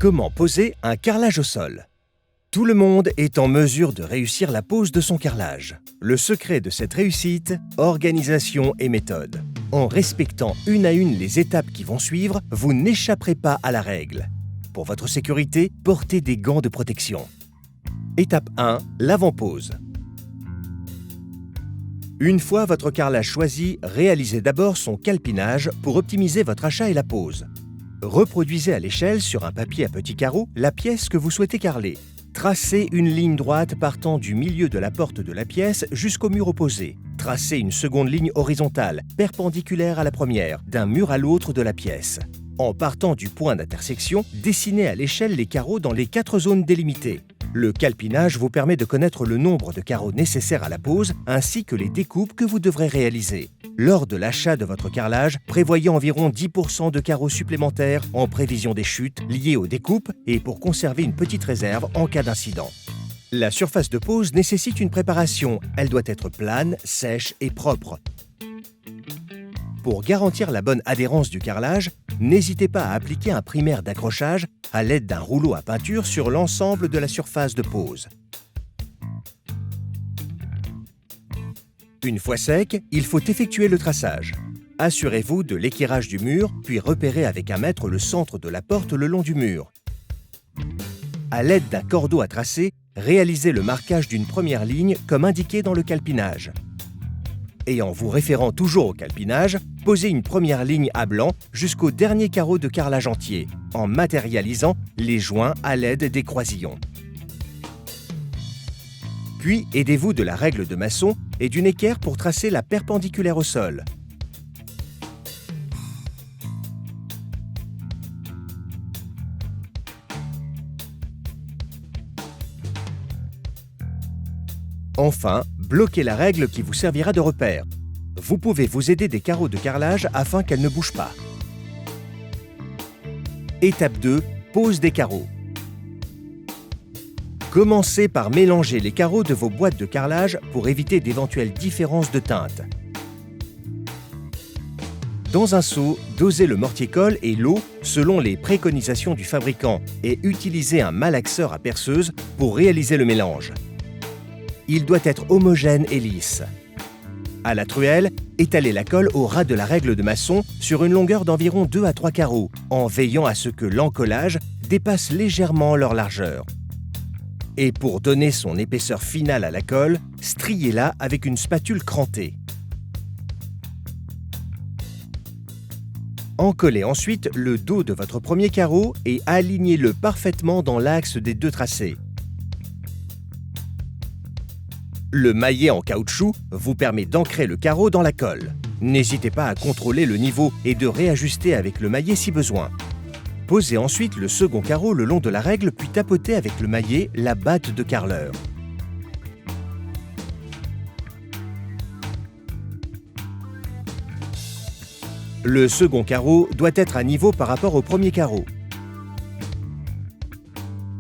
Comment poser un carrelage au sol? Tout le monde est en mesure de réussir la pose de son carrelage. Le secret de cette réussite, organisation et méthode. En respectant une à une les étapes qui vont suivre, vous n'échapperez pas à la règle. Pour votre sécurité, portez des gants de protection. Étape 1, l'avant-pose. Une fois votre carrelage choisi, réalisez d'abord son calpinage pour optimiser votre achat et la pose. Reproduisez à l'échelle sur un papier à petits carreaux la pièce que vous souhaitez carreler. Tracez une ligne droite partant du milieu de la porte de la pièce jusqu'au mur opposé. Tracez une seconde ligne horizontale, perpendiculaire à la première, d'un mur à l'autre de la pièce. En partant du point d'intersection, dessinez à l'échelle les carreaux dans les 4 zones délimitées. Le calpinage vous permet de connaître le nombre de carreaux nécessaires à la pose ainsi que les découpes que vous devrez réaliser. Lors de l'achat de votre carrelage, prévoyez environ 10% de carreaux supplémentaires en prévision des chutes liées aux découpes et pour conserver une petite réserve en cas d'incident. La surface de pose nécessite une préparation. Elle doit être plane, sèche et propre. Pour garantir la bonne adhérence du carrelage, n'hésitez pas à appliquer un primaire d'accrochage à l'aide d'un rouleau à peinture sur l'ensemble de la surface de pose. Une fois sec, il faut effectuer le traçage. Assurez-vous de l'équirage du mur, puis repérez avec un mètre le centre de la porte le long du mur. À l'aide d'un cordeau à tracer, réalisez le marquage d'une première ligne comme indiqué dans le calpinage. Et en vous référant toujours au calpinage, posez une première ligne à blanc jusqu'au dernier carreau de carrelage entier, en matérialisant les joints à l'aide des croisillons. Puis, aidez-vous de la règle de maçon et d'une équerre pour tracer la perpendiculaire au sol. Enfin, bloquez la règle qui vous servira de repère. Vous pouvez vous aider des carreaux de carrelage afin qu'elles ne bougent pas. Étape 2, pose des carreaux. Commencez par mélanger les carreaux de vos boîtes de carrelage pour éviter d'éventuelles différences de teinte. Dans un seau, dosez le mortier-colle et l'eau selon les préconisations du fabricant et utilisez un malaxeur à perceuse pour réaliser le mélange. Il doit être homogène et lisse. À la truelle, étalez la colle au ras de la règle de maçon sur une longueur d'environ 2 à 3 carreaux, en veillant à ce que l'encollage dépasse légèrement leur largeur. Et pour donner son épaisseur finale à la colle, striez-la avec une spatule crantée. Encollez ensuite le dos de votre premier carreau et alignez-le parfaitement dans l'axe des 2 tracés. Le maillet en caoutchouc vous permet d'ancrer le carreau dans la colle. N'hésitez pas à contrôler le niveau et de réajuster avec le maillet si besoin. Posez ensuite le second carreau le long de la règle puis tapotez avec le maillet la batte de carreleur. Le second carreau doit être à niveau par rapport au premier carreau.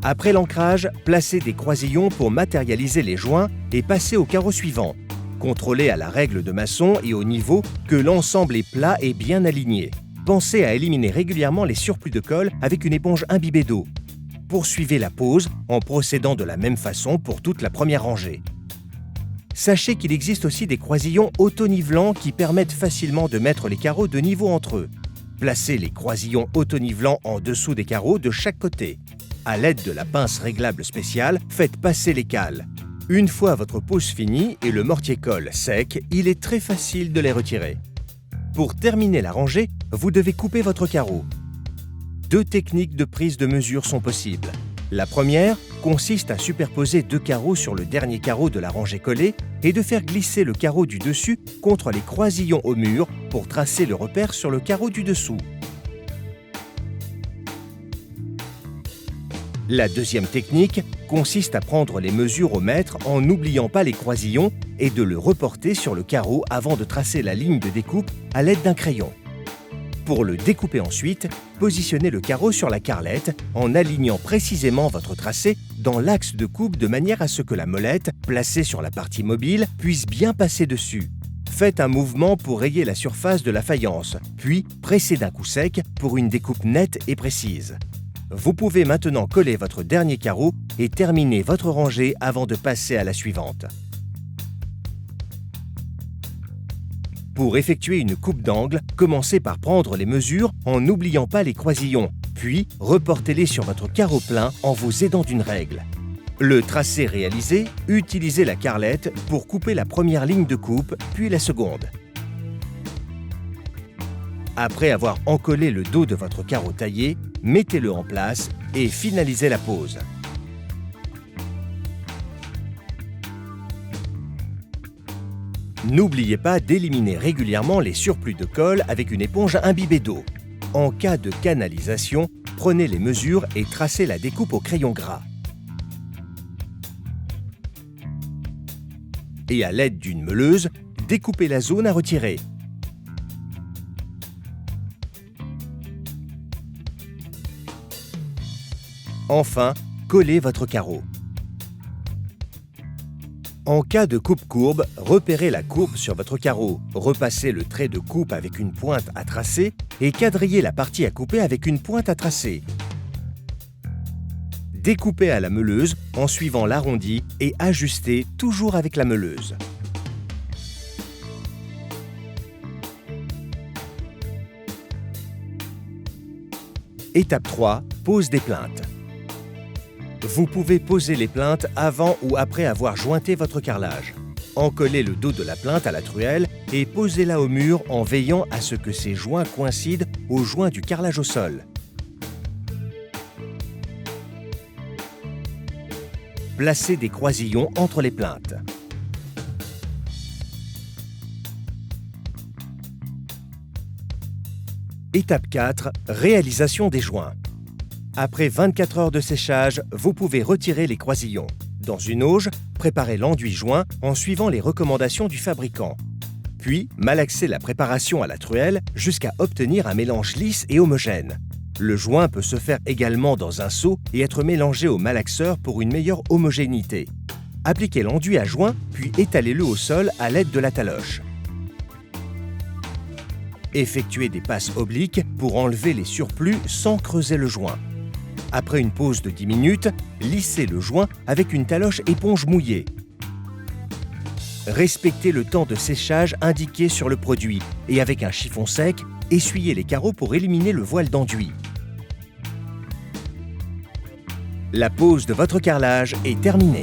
Après l'ancrage, placez des croisillons pour matérialiser les joints et passez au carreau suivant. Contrôlez à la règle de maçon et au niveau que l'ensemble est plat et bien aligné. Pensez à éliminer régulièrement les surplus de colle avec une éponge imbibée d'eau. Poursuivez la pose en procédant de la même façon pour toute la première rangée. Sachez qu'il existe aussi des croisillons auto-nivelants qui permettent facilement de mettre les carreaux de niveau entre eux. Placez les croisillons auto-nivelants en dessous des carreaux de chaque côté. À l'aide de la pince réglable spéciale, faites passer les cales. Une fois votre pose finie et le mortier-colle sec, il est très facile de les retirer. Pour terminer la rangée, vous devez couper votre carreau. 2 techniques de prise de mesure sont possibles. La première consiste à superposer 2 carreaux sur le dernier carreau de la rangée collée et de faire glisser le carreau du dessus contre les croisillons au mur pour tracer le repère sur le carreau du dessous. La deuxième technique consiste à prendre les mesures au mètre en n'oubliant pas les croisillons et de le reporter sur le carreau avant de tracer la ligne de découpe à l'aide d'un crayon. Pour le découper ensuite, positionnez le carreau sur la carrelette en alignant précisément votre tracé dans l'axe de coupe de manière à ce que la molette, placée sur la partie mobile, puisse bien passer dessus. Faites un mouvement pour rayer la surface de la faïence, puis pressez d'un coup sec pour une découpe nette et précise. Vous pouvez maintenant coller votre dernier carreau et terminer votre rangée avant de passer à la suivante. Pour effectuer une coupe d'angle, commencez par prendre les mesures en n'oubliant pas les croisillons, puis reportez-les sur votre carreau plein en vous aidant d'une règle. Le tracé réalisé, utilisez la carrelette pour couper la première ligne de coupe, puis la seconde. Après avoir encollé le dos de votre carreau taillé, mettez-le en place et finalisez la pose. N'oubliez pas d'éliminer régulièrement les surplus de colle avec une éponge imbibée d'eau. En cas de canalisation, prenez les mesures et tracez la découpe au crayon gras. Et à l'aide d'une meuleuse, découpez la zone à retirer. Enfin, collez votre carreau. En cas de coupe courbe, repérez la courbe sur votre carreau, repassez le trait de coupe avec une pointe à tracer et quadrillez la partie à couper avec une pointe à tracer. Découpez à la meuleuse en suivant l'arrondi et ajustez toujours avec la meuleuse. Étape 3. Pose des plinthes. Vous pouvez poser les plinthes avant ou après avoir jointé votre carrelage. Encollez le dos de la plinthe à la truelle et posez-la au mur en veillant à ce que ces joints coïncident aux joints du carrelage au sol. Placez des croisillons entre les plinthes. Étape 4. Réalisation des joints. Après 24 heures de séchage, vous pouvez retirer les croisillons. Dans une auge, préparez l'enduit joint en suivant les recommandations du fabricant. Puis, malaxez la préparation à la truelle jusqu'à obtenir un mélange lisse et homogène. Le joint peut se faire également dans un seau et être mélangé au malaxeur pour une meilleure homogénéité. Appliquez l'enduit à joint, puis étalez-le au sol à l'aide de la taloche. Effectuez des passes obliques pour enlever les surplus sans creuser le joint. Après une pause de 10 minutes, lissez le joint avec une taloche éponge mouillée. Respectez le temps de séchage indiqué sur le produit et avec un chiffon sec, essuyez les carreaux pour éliminer le voile d'enduit. La pose de votre carrelage est terminée.